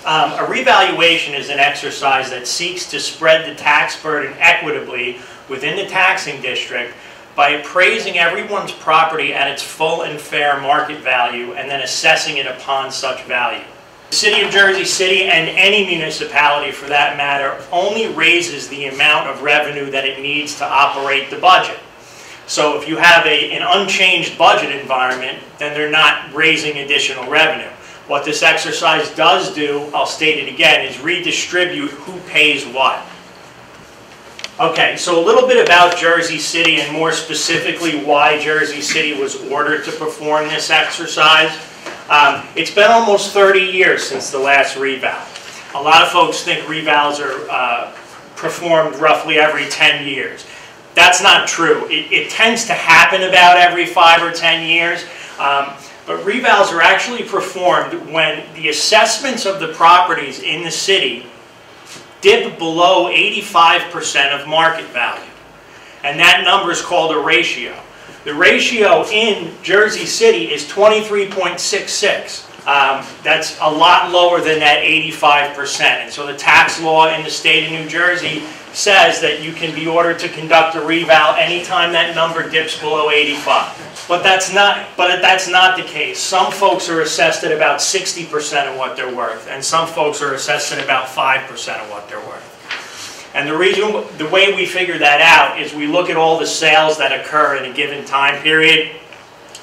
A revaluation is an exercise that seeks to spread the tax burden equitably within the taxing district by appraising everyone's property at its full and fair market value and then assessing it upon such value. The City of Jersey City, and any municipality for that matter, only raises the amount of revenue that it needs to operate the budget. So if you have an unchanged budget environment, then they're not raising additional revenue. What this exercise does do, I'll state it again, is redistribute who pays what. Okay, so a little bit about Jersey City, and more specifically why Jersey City was ordered to perform this exercise. It's been almost 30 years since the last reval. A lot of folks think revals are performed roughly every 10 years. That's not true. It tends to happen about every 5 or 10 years, but revals are actually performed when the assessments of the properties in the city dip below 85% of market value. And that number is called a ratio. The ratio in Jersey City is 23.66. That's a lot lower than that 85%. And so the tax law in the state of New Jersey says that you can be ordered to conduct a reval anytime that number dips below 85. But that's not the case. Some folks are assessed at about 60% of what they're worth, and some folks are assessed at about 5% of what they're worth. And the way we figure that out is we look at all the sales that occur in a given time period,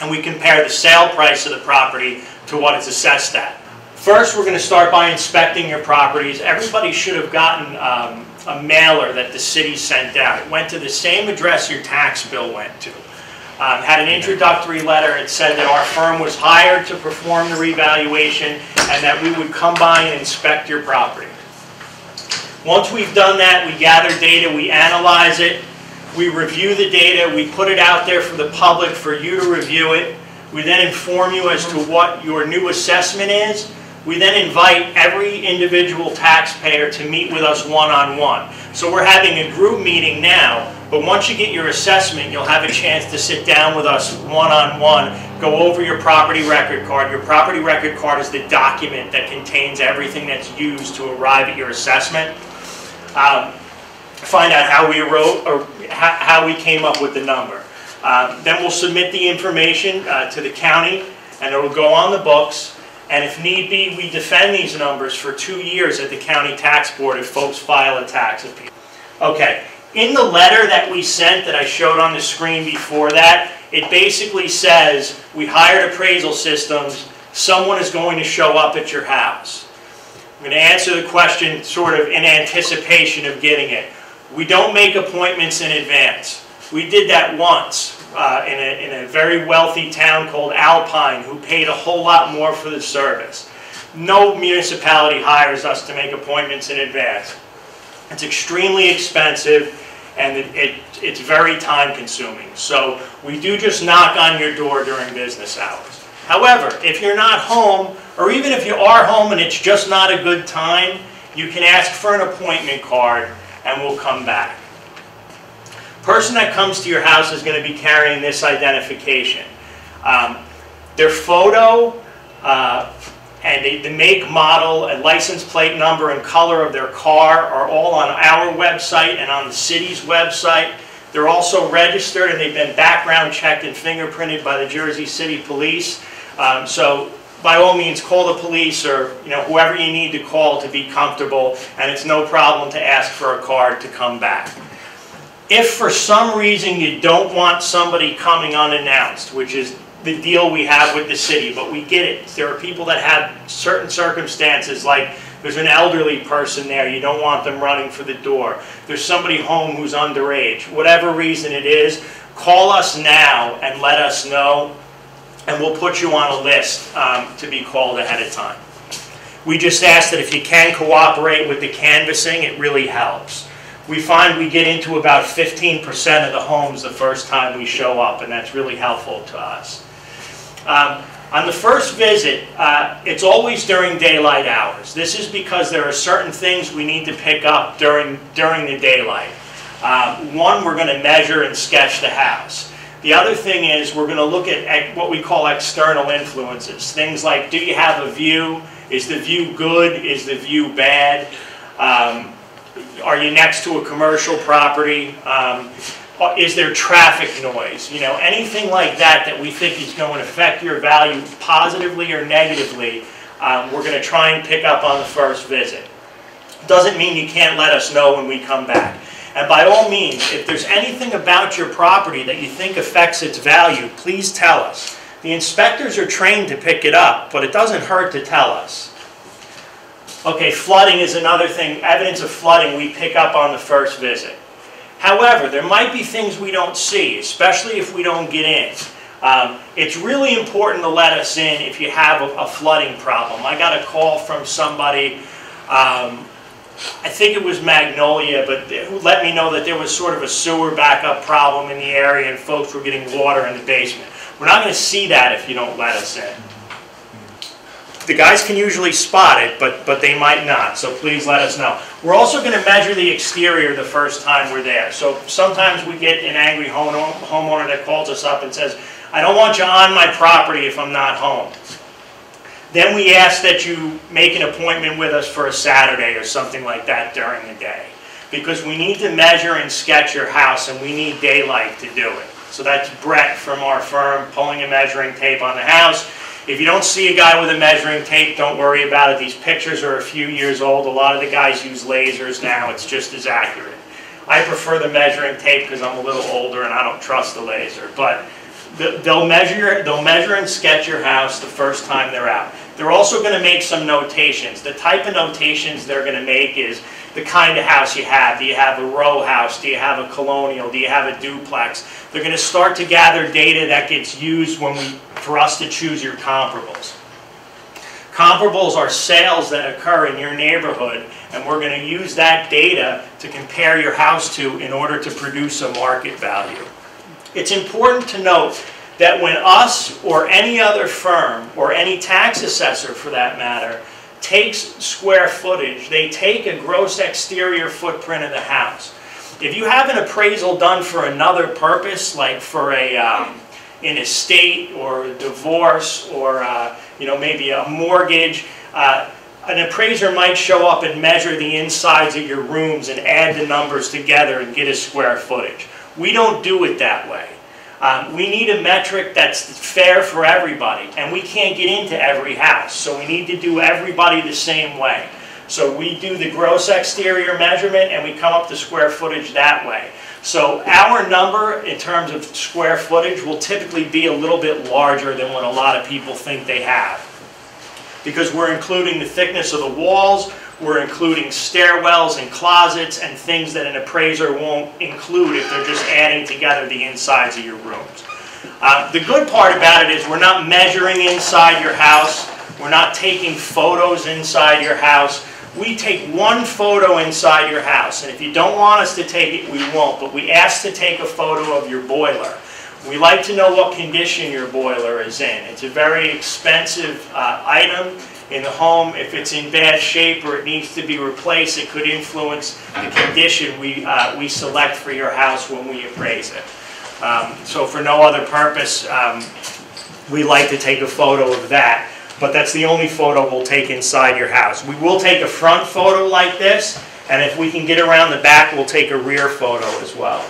and we compare the sale price of the property to what it's assessed at. First, we're going to start by inspecting your properties. Everybody should have gotten a mailer that the city sent out. It went to the same address your tax bill went to. Had an introductory letter. It said that our firm was hired to perform the revaluation and that we would come by and inspect your property. Once we've done that, we gather data, we analyze it, we review the data, we put it out there for the public for you to review it. We then inform you as to what your new assessment is. We then invite every individual taxpayer to meet with us one-on-one. So we're having a group meeting now, but once you get your assessment, you'll have a chance to sit down with us one-on-one, go over your property record card. Your property record card is the document that contains everything that's used to arrive at your assessment. Find out how we wrote or how we came up with the number. Then we'll submit the information to the county, and it will go on the books. And if need be, we defend these numbers for 2 years at the county tax board if folks file a tax appeal. Okay, in the letter that we sent that I showed on the screen before that, it basically says, we hired appraisal systems, someone is going to show up at your house. I'm going to answer the question sort of in anticipation of getting it. We don't make appointments in advance. We did that once. In a very wealthy town called Alpine, who paid a whole lot more for the service. No municipality hires us to make appointments in advance. It's extremely expensive, and it's very time consuming. So we do just knock on your door during business hours. However, if you're not home, or even if you are home and it's just not a good time, you can ask for an appointment card and we'll come back. Person that comes to your house is going to be carrying this identification. Their photo and the make, model, and license plate number and color of their car are all on our website and on the city's website. They're also registered and they've been background checked and fingerprinted by the Jersey City Police. So by all means, call the police or whoever you need to call to be comfortable, and it's no problem to ask for a card to come back. If for some reason you don't want somebody coming unannounced, which is the deal we have with the city, but we get it. There are people that have certain circumstances, like there's an elderly person there, you don't want them running for the door. There's somebody home who's underage. Whatever reason it is, call us now and let us know, and we'll put you on a list to be called ahead of time. We just ask that if you can cooperate with the canvassing, it really helps. We find we get into about 15% of the homes the first time we show up, and that's really helpful to us. On the first visit, it's always during daylight hours. This is because there are certain things we need to pick up during the daylight. One, we're going to measure and sketch the house. The other thing is we're going to look at what we call external influences. Things like, do you have a view? Is the view good? Is the view bad? Are you next to a commercial property? Is there traffic noise? You know, anything like that that we think is going to affect your value positively or negatively, we're going to try and pick up on the first visit. Doesn't mean you can't let us know when we come back. And by all means, if there's anything about your property that you think affects its value, please tell us. The inspectors are trained to pick it up, but it doesn't hurt to tell us. Okay, flooding is another thing. Evidence of flooding we pick up on the first visit. However, there might be things we don't see, especially if we don't get in. It's really important to let us in if you have a flooding problem. I got a call from somebody, I think it was Magnolia, but who let me know that there was sort of a sewer backup problem in the area and folks were getting water in the basement. We're not going to see that if you don't let us in. The guys can usually spot it, but they might not, so please let us know. We're also going to measure the exterior the first time we're there. So sometimes we get an angry homeowner that calls us up and says, I don't want you on my property if I'm not home. Then we ask that you make an appointment with us for a Saturday or something like that during the day. Because we need to measure and sketch your house and we need daylight to do it. So that's Brett from our firm pulling a measuring tape on the house. If you don't see a guy with a measuring tape, don't worry about it. These pictures are a few years old. A lot of the guys use lasers now. It's just as accurate. I prefer the measuring tape because I'm a little older and I don't trust the laser. But they'll measure and sketch your house the first time they're out. They're also going to make some notations. The type of notations they're going to make is the kind of house you have. Do you have a row house? Do you have a colonial? Do you have a duplex? They're going to start to gather data that gets used for us to choose your comparables. Comparables are sales that occur in your neighborhood, and we're going to use that data to compare your house to in order to produce a market value. It's important to note that when us or any other firm, or any tax assessor for that matter, takes square footage, they take a gross exterior footprint of the house. If you have an appraisal done for another purpose, like for an estate or a divorce or maybe a mortgage, an appraiser might show up and measure the insides of your rooms and add the numbers together and get a square footage. We don't do it that way. We need a metric that's fair for everybody, and we can't get into every house, so we need to do everybody the same way. So we do the gross exterior measurement and we come up to square footage that way. So our number in terms of square footage will typically be a little bit larger than what a lot of people think they have. Because we're including the thickness of the walls, we're including stairwells and closets and things that an appraiser won't include if they're just adding together the insides of your rooms. The good part about it is we're not measuring inside your house, we're not taking photos inside your house. We take one photo inside your house, and if you don't want us to take it, we won't, but we ask to take a photo of your boiler. We like to know what condition your boiler is in. It's a very expensive item in the home. If it's in bad shape or it needs to be replaced, it could influence the condition we select for your house when we appraise it. So for no other purpose, we like to take a photo of that. But that's the only photo we'll take inside your house. We will take a front photo like this, and if we can get around the back, we'll take a rear photo as well.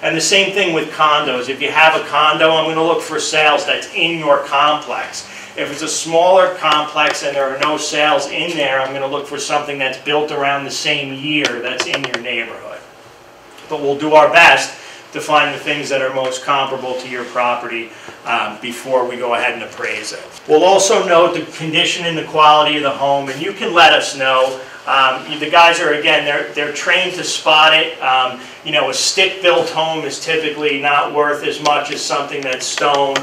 And the same thing with condos. If you have a condo, I'm going to look for sales that's in your complex. If it's a smaller complex and there are no sales in there, I'm going to look for something that's built around the same year that's in your neighborhood. But we'll do our best to find the things that are most comparable to your property before we go ahead and appraise it. We'll also note the condition and the quality of the home, and you can let us know. The guys are, again, they're trained to spot it. A stick-built home is typically not worth as much as something that's stone,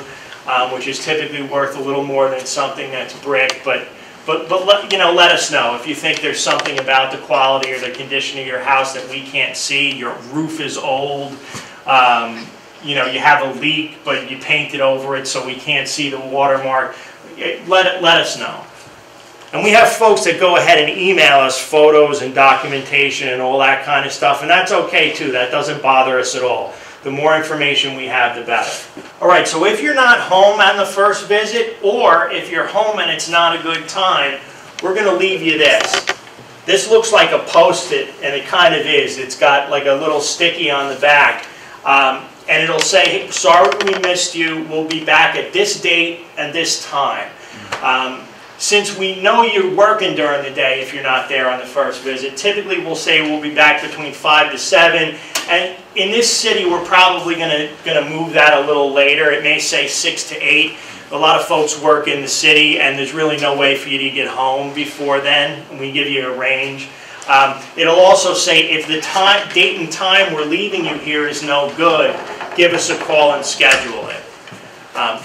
which is typically worth a little more than something that's brick. But let us know if you think there's something about the quality or the condition of your house that we can't see. Your roof is old. You have a leak, but you painted over it so we can't see the watermark. Let us know. And we have folks that go ahead and email us photos and documentation and all that kind of stuff, and that's okay too. That doesn't bother us at all. The more information we have, the better. All right, so if you're not home on the first visit, or if you're home and it's not a good time, we're going to leave you this. This looks like a Post-it, and it kind of is. It's got like a little sticky on the back. And it'll say, hey, sorry we missed you. We'll be back at this date and this time. Since we know you're working during the day if you're not there on the first visit, typically we'll say we'll be back between 5 to 7. And in this city, we're probably going to move that a little later. It may say 6 to 8. A lot of folks work in the city, and there's really no way for you to get home before then. We give you a range. It'll also say if the date and time we're leaving you here is no good, give us a call and schedule it.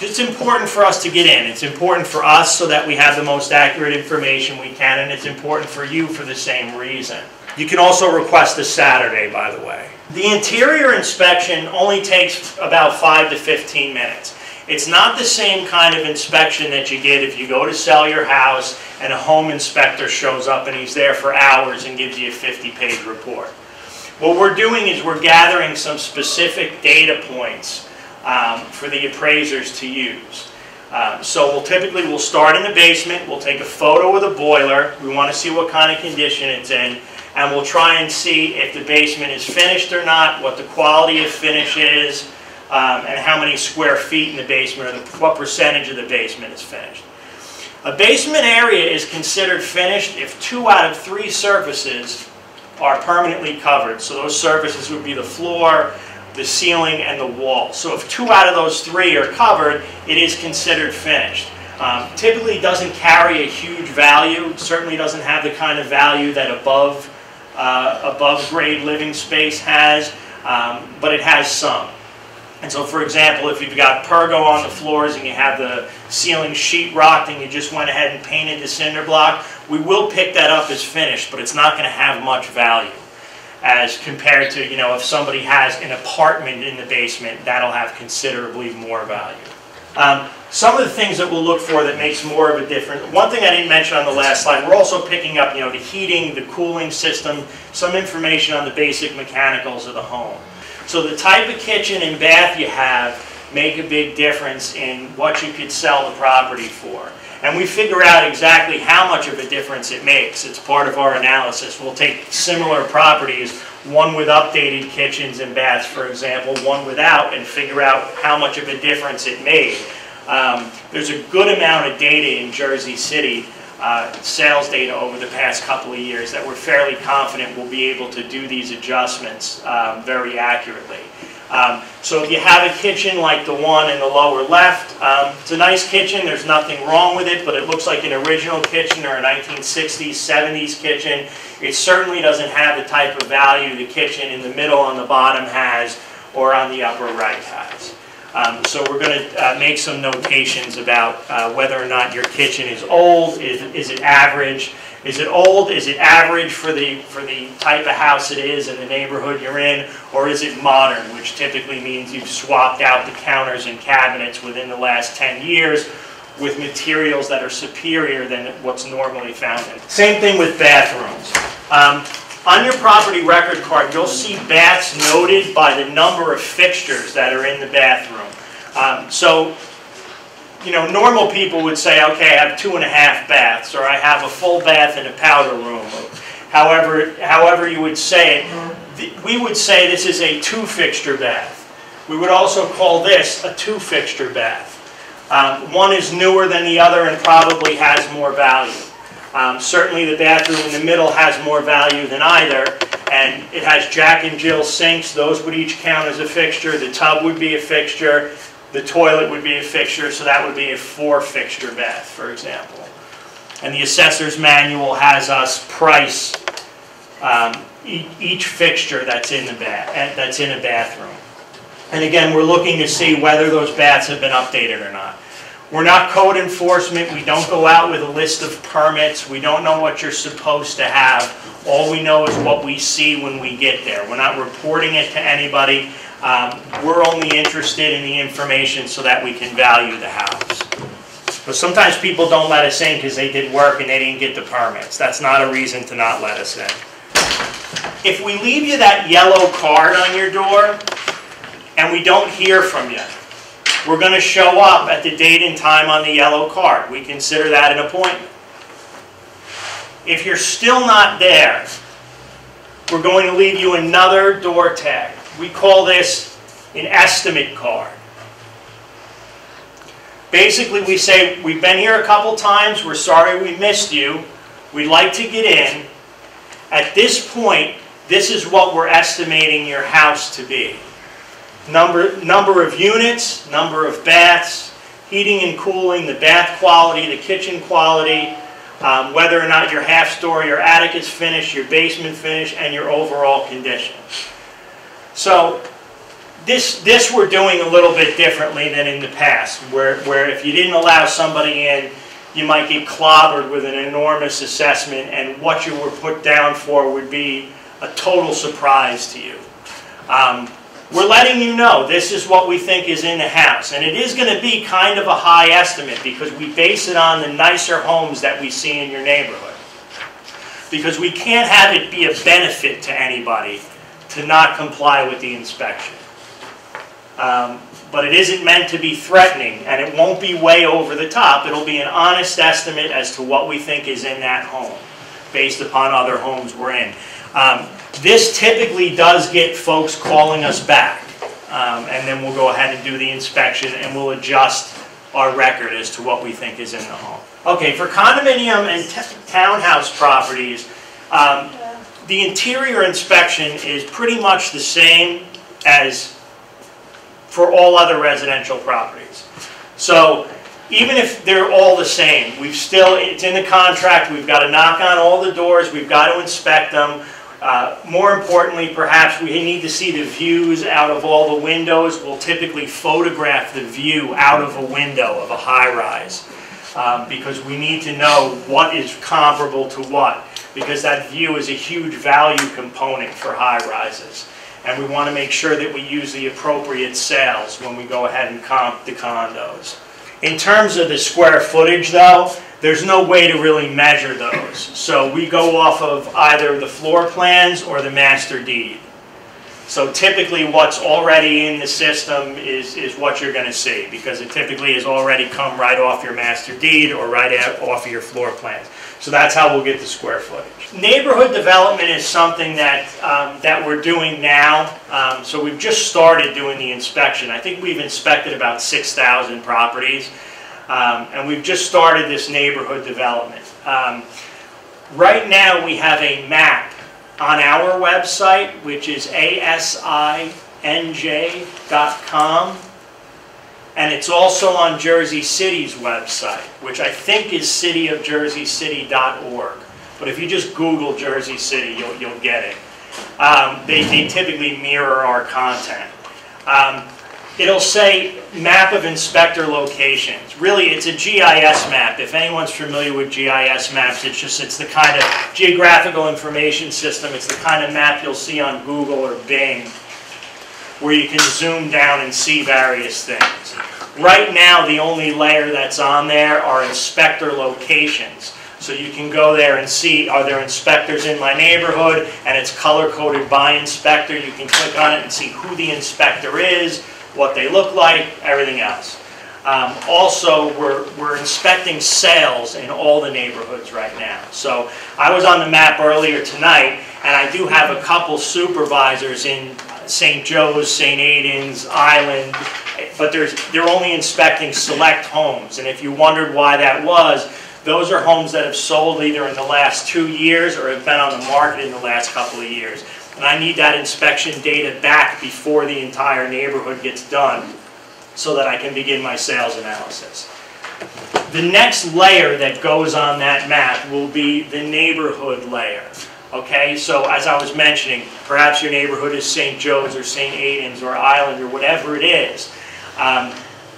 It's important for us to get in. It's important for us so that we have the most accurate information we can, and it's important for you for the same reason. You can also request a Saturday, by the way. The interior inspection only takes about 5 to 15 minutes. It's not the same kind of inspection that you get if you go to sell your house and a home inspector shows up and he's there for hours and gives you a 50-page report. What we're doing is we're gathering some specific data points for the appraisers to use. So we'll start in the basement, we'll take a photo of the boiler, we want to see what kind of condition it's in, and we'll try and see if the basement is finished or not, what the quality of finish is, and how many square feet in the basement, or what percentage of the basement is finished. A basement area is considered finished if 2 out of 3 surfaces are permanently covered. So those surfaces would be the floor, the ceiling, and the wall. So if 2 out of those 3 are covered, it is considered finished. Typically doesn't carry a huge value. It certainly doesn't have the kind of value that above grade living space has, but it has some. And so, for example, if you've got pergo on the floors and you have the ceiling sheetrocked and you just went ahead and painted the cinder block, we will pick that up as finished, but it's not going to have much value as compared to, you know, if somebody has an apartment in the basement, that'll have considerably more value. Some of the things that we'll look for that makes more of a difference. One thing I didn't mention on the last slide, we're also picking up, you know, the heating, the cooling system, some information on the basic mechanicals of the home. So the type of kitchen and bath you have make a big difference in what you could sell the property for. And we figure out exactly how much of a difference it makes. It's part of our analysis. We'll take similar properties, one with updated kitchens and baths, for example, one without, and figure out how much of a difference it made. There's a good amount of data in Jersey City, sales data over the past couple of years, that we're fairly confident we'll be able to do these adjustments very accurately. So if you have a kitchen like the one in the lower left, it's a nice kitchen, there's nothing wrong with it, but it looks like an original kitchen or a 1960s, 70s kitchen. It certainly doesn't have the type of value the kitchen in the middle on the bottom has or on the upper right has. So we're going to make some notations about whether or not your kitchen is old, is it average. Is it old? Is it average for the type of house it is and the neighborhood you're in? Or is it modern, which typically means you've swapped out the counters and cabinets within the last 10 years with materials that are superior than what's normally found in. Same thing with bathrooms. On your property record card, you'll see baths noted by the number of fixtures that are in the bathroom. So, you know, normal people would say, okay, I have 2.5 baths, or I have a full bath and a powder room. However you would say it, we would say this is a 2-fixture bath. We would also call this a 2-fixture bath. One is newer than the other and probably has more value. Certainly the bathroom in the middle has more value than either, and it has Jack and Jill sinks. Those would each count as a fixture. The tub would be a fixture. The toilet would be a fixture, so that would be a 4-fixture bath, for example. And the assessor's manual has us price each fixture that's in a bathroom. And again, we're looking to see whether those baths have been updated or not. We're not code enforcement. We don't go out with a list of permits. We don't know what you're supposed to have. All we know is what we see when we get there. We're not reporting it to anybody. We're only interested in the information so that we can value the house. But sometimes people don't let us in because they did work and they didn't get the permits. That's not a reason to not let us in. If we leave you that yellow card on your door, and we don't hear from you, we're going to show up at the date and time on the yellow card. We consider that an appointment. If you're still not there, we're going to leave you another door tag. We call this an estimate card. Basically, we say, we've been here a couple times, we're sorry we missed you, we'd like to get in. At this point, this is what we're estimating your house to be. Number of units, number of baths, heating and cooling, the bath quality, the kitchen quality, whether or not your half-story or attic is finished, your basement finished, and your overall condition. So this we're doing a little bit differently than in the past, where if you didn't allow somebody in, you might get clobbered with an enormous assessment, and what you were put down for would be a total surprise to you. We're letting you know this is what we think is in the house, and it is going to be kind of a high estimate because we base it on the nicer homes that we see in your neighborhood. Because we can't have it be a benefit to anybody to not comply with the inspection. But it isn't meant to be threatening, and it won't be way over the top. It'll be an honest estimate as to what we think is in that home, based upon other homes we're in. This typically does get folks calling us back, and then we'll go ahead and do the inspection, and we'll adjust our record as to what we think is in the home. Okay, for condominium and townhouse properties, the interior inspection is pretty much the same as for all other residential properties. So even if they're all the same, it's in the contract, we've got to knock on all the doors, we've got to inspect them. More importantly, perhaps, we need to see the views out of all the windows. We'll typically photograph the view out of a window of a high-rise because we need to know what is comparable to what, because that view is a huge value component for high-rises. And we want to make sure that we use the appropriate sales when we go ahead and comp the condos. In terms of the square footage, though, there's no way to really measure those. So we go off of either the floor plans or the master deed. So typically what's already in the system is what you're going to see, because it typically has already come right off your master deed or right off of your floor plans. So that's how we'll get the square footage. Neighborhood development is something that, that we're doing now. So we've just started doing the inspection. I think we've inspected about 6,000 properties. And we've just started this neighborhood development. Right now we have a map on our website, which is asinj.com, and it's also on Jersey City's website, which I think is cityofjerseycity.org. But if you just Google Jersey City, you'll get it. They typically mirror our content. It'll say map of inspector locations. Really, it's a GIS map. If anyone's familiar with GIS maps, it's the kind of geographical information system. It's the kind of map you'll see on Google or Bing, where you can zoom down and see various things. Right now, the only layer that's on there are inspector locations. So you can go there and see, are there inspectors in my neighborhood? And it's color-coded by inspector. You can click on it and see who the inspector is, what they look like, everything else. Also, we're inspecting sales in all the neighborhoods right now. So I was on the map earlier tonight, and I do have a couple supervisors in St. Joe's, St. Aidan's, Island, but they're only inspecting select homes. And if you wondered why that was, those are homes that have sold either in the last 2 years or have been on the market in the last couple of years. And I need that inspection data back before the entire neighborhood gets done so that I can begin my sales analysis. The next layer that goes on that map will be the neighborhood layer. Okay, so as I was mentioning, perhaps your neighborhood is St. Joe's or St. Aidan's or Island or whatever it is.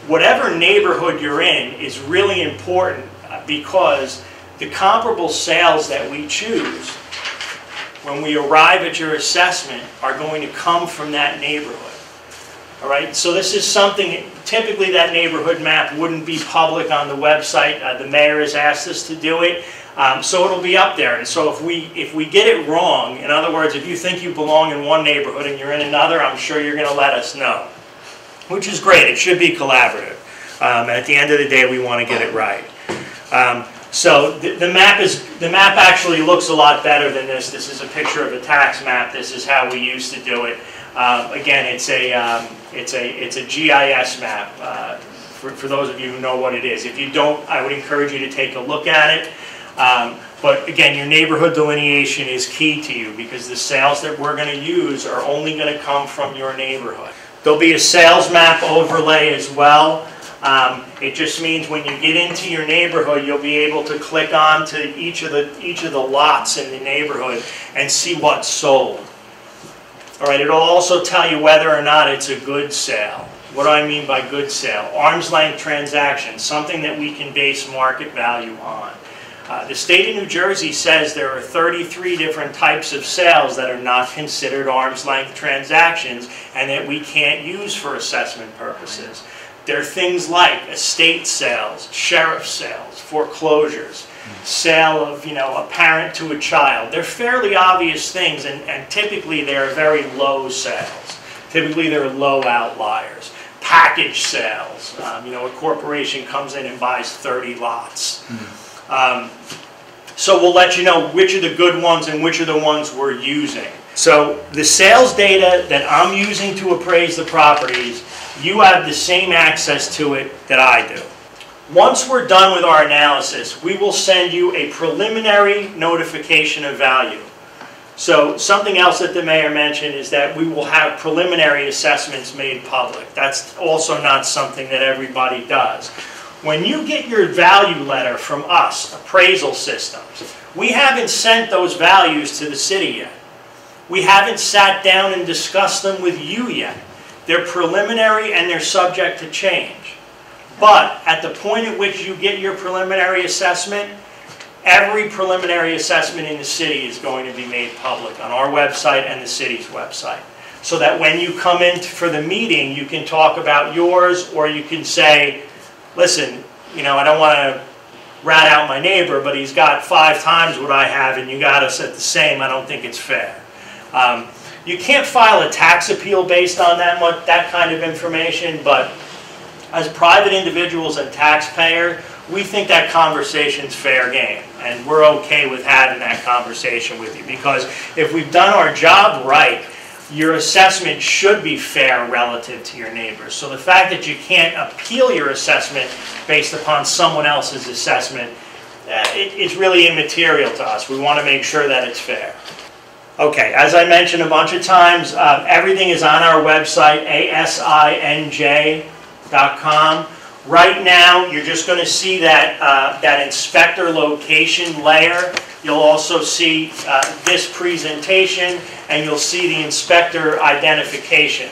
Whatever neighborhood you're in is really important because the comparable sales that we choose when we arrive at your assessment are going to come from that neighborhood. All right, so this is something, typically that neighborhood map wouldn't be public on the website. The mayor has asked us to do it, so it'll be up there. And so if we get it wrong, in other words, if you think you belong in one neighborhood and you're in another, I'm sure you're going to let us know. which is great. It should be collaborative. At the end of the day, we want to get it right. So the map actually looks a lot better than this. This is a picture of a tax map. This is how we used to do it. Again, it's a GIS map. For those of you who know what it is. If you don't, I would encourage you to take a look at it. But again, your neighborhood delineation is key to you because the sales that we're going to use are only going to come from your neighborhood. There'll be a sales map overlay as well. It just means when you get into your neighborhood, you'll be able to click on to each of the lots in the neighborhood and see what's sold. All right, it'll also tell you whether or not it's a good sale. What do I mean by good sale? Arm's length transaction, something that we can base market value on. The state of New Jersey says there are 33 different types of sales that are not considered arm's length transactions and that we can't use for assessment purposes. There are things like estate sales, sheriff sales, foreclosures, sale of, a parent to a child. They're fairly obvious things, and typically they're very low sales. Typically they're low outliers. Package sales, a corporation comes in and buys 30 lots. So we'll let you know which are the good ones and which are the ones we're using. So the sales data that I'm using to appraise the properties, you have the same access to it that I do. Once we're done with our analysis, we will send you a preliminary notification of value. So something else that the mayor mentioned is that we will have preliminary assessments made public. That's also not something that everybody does. When you get your value letter from us, Appraisal Systems, we haven't sent those values to the city yet. We haven't sat down and discussed them with you yet. They're preliminary and they're subject to change. But at the point at which you get your preliminary assessment, every preliminary assessment in the city is going to be made public on our website and the city's website. So that when you come in for the meeting, you can talk about yours, or you can say, listen, I don't want to rat out my neighbor, but he's got 5 times what I have and you got us at the same. I don't think it's fair. You can't file a tax appeal based on that kind of information, but as private individuals and taxpayers, we think that conversation's fair game, and we're okay with having that conversation with you, because if we've done our job right, your assessment should be fair relative to your neighbors. So the fact that you can't appeal your assessment based upon someone else's assessment, it's really immaterial to us. We want to make sure that it's fair. Okay, as I mentioned a bunch of times, everything is on our website, asinj.com. Right now, you're just going to see that inspector location layer. You'll also see this presentation, and you'll see the inspector identification.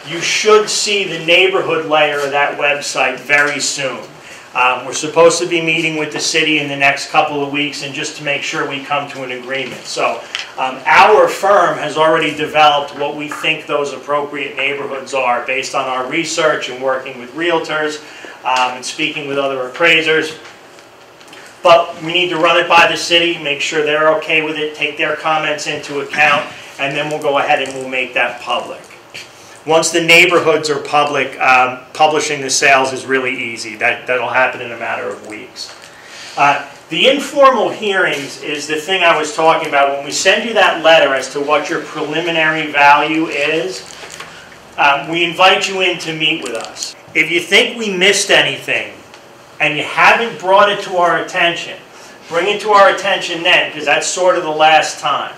You should see the neighborhood layer of that website very soon. We're supposed to be meeting with the city in the next couple of weeks, and just to make sure we come to an agreement. So our firm has already developed what we think those appropriate neighborhoods are based on our research and working with realtors and speaking with other appraisers. But we need to run it by the city, make sure they're okay with it, take their comments into account, and then we'll go ahead and we'll make that public. Once the neighborhoods are public, publishing the sales is really easy. That'll happen in a matter of weeks. The informal hearings is the thing I was talking about. When we send you that letter as to what your preliminary value is, we invite you in to meet with us. If you think we missed anything and you haven't brought it to our attention, bring it to our attention then, because that's sort of the last time.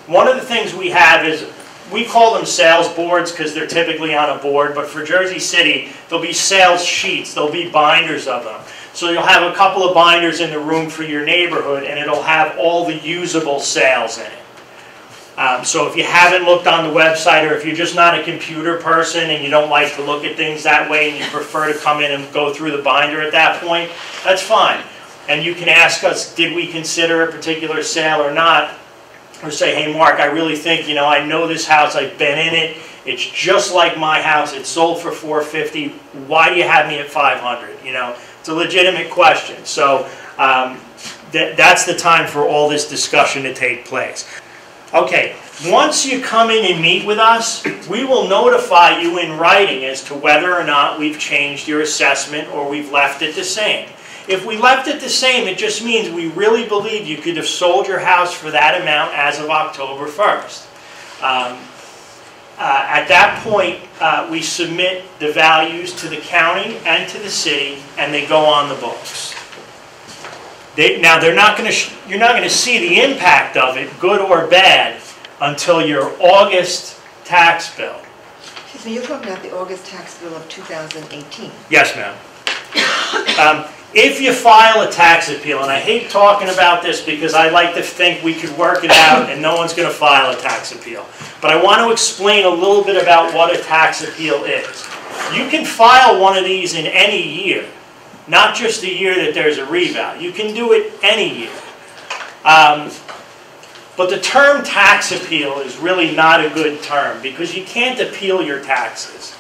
One of the things we have is, we call them sales boards because they're typically on a board, but for Jersey City, there'll be sales sheets, there'll be binders of them. So you'll have a couple of binders in the room for your neighborhood, and it'll have all the usable sales in it. So if you haven't looked on the website, or if you're just not a computer person and you don't like to look at things that way and you prefer to come in and go through the binder at that point, that's fine. And you can ask us, did we consider a particular sale or not? Or say, hey Mark, I really think, I know this house, I've been in it, it's just like my house, it sold for $450, why do you have me at $500? It's a legitimate question. So that's the time for all this discussion to take place. Okay, Once you come in and meet with us, we will notify you in writing as to whether or not we've changed your assessment or we've left it the same. If we left it the same, it just means we really believe you could have sold your house for that amount as of October 1st. At that point, we submit the values to the county and to the city, and they go on the books. Now, you're not going to see the impact of it, good or bad, until your August tax bill. Excuse me, you're talking about the August tax bill of 2018. Yes, ma'am. If you file a tax appeal, and I hate talking about this because I like to think we could work it out and no one's going to file a tax appeal. But I want to explain a little bit about what a tax appeal is. You can file one of these in any year, not just the year that there's a reval. You can do it any year. But the term tax appeal is really not a good term because you can't appeal your taxes.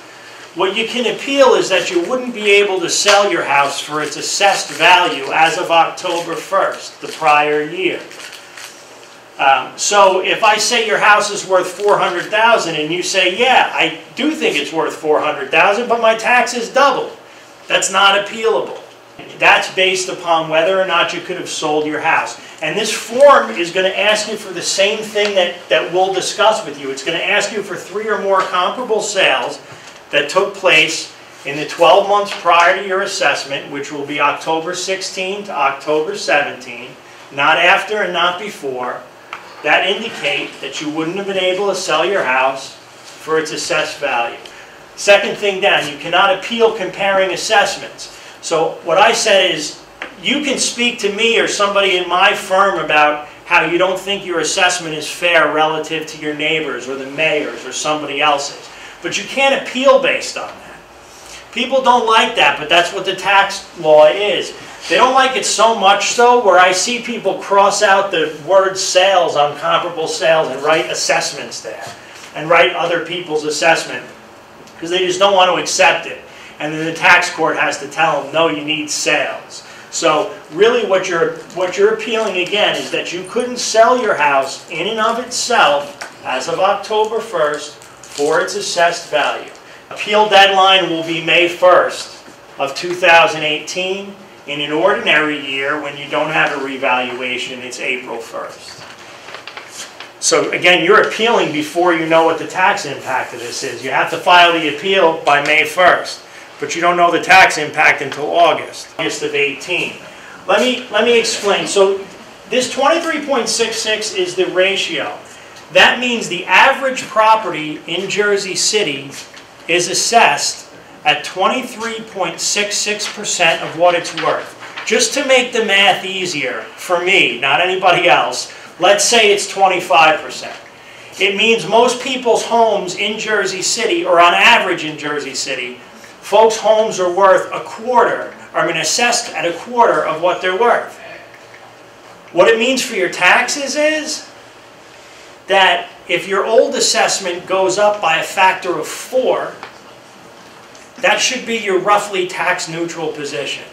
What you can appeal is that you wouldn't be able to sell your house for its assessed value as of October 1st, the prior year. So if I say your house is worth $400,000 and you say, yeah, I do think it's worth $400,000, but my taxes doubled, that's not appealable. That's based upon whether or not you could have sold your house. And this form is going to ask you for the same thing that we'll discuss with you. It's going to ask you for 3 or more comparable sales that took place in the 12 months prior to your assessment, which will be October 16 to October 17, not after and not before, that indicate that you wouldn't have been able to sell your house for its assessed value. Second thing down, you cannot appeal comparing assessments. So what I said is, you can speak to me or somebody in my firm about how you don't think your assessment is fair relative to your neighbors or the mayor's or somebody else's. But you can't appeal based on that. People don't like that, but that's what the tax law is. They don't like it so much so where I see people cross out the word sales on comparable sales and write assessments there and write other people's assessment because they just don't want to accept it. And then the tax court has to tell them, no, you need sales. So really what you're appealing again is that you couldn't sell your house in and of itself as of October 1st for its assessed value. Appeal deadline will be May 1st of 2018. In an ordinary year, when you don't have a revaluation, it's April 1st. So again, you're appealing before you know what the tax impact of this is. You have to file the appeal by May 1st. But you don't know the tax impact until August of 18. Let me explain. So this 23.66 is the ratio. That means the average property in Jersey City is assessed at 23.66% of what it's worth. Just to make the math easier for me, not anybody else, let's say it's 25%. It means most people's homes in Jersey City, or on average in Jersey City, folks' homes are worth assessed at a quarter of what they're worth. What it means for your taxes is that if your old assessment goes up by a factor of 4, that should be your roughly tax neutral position.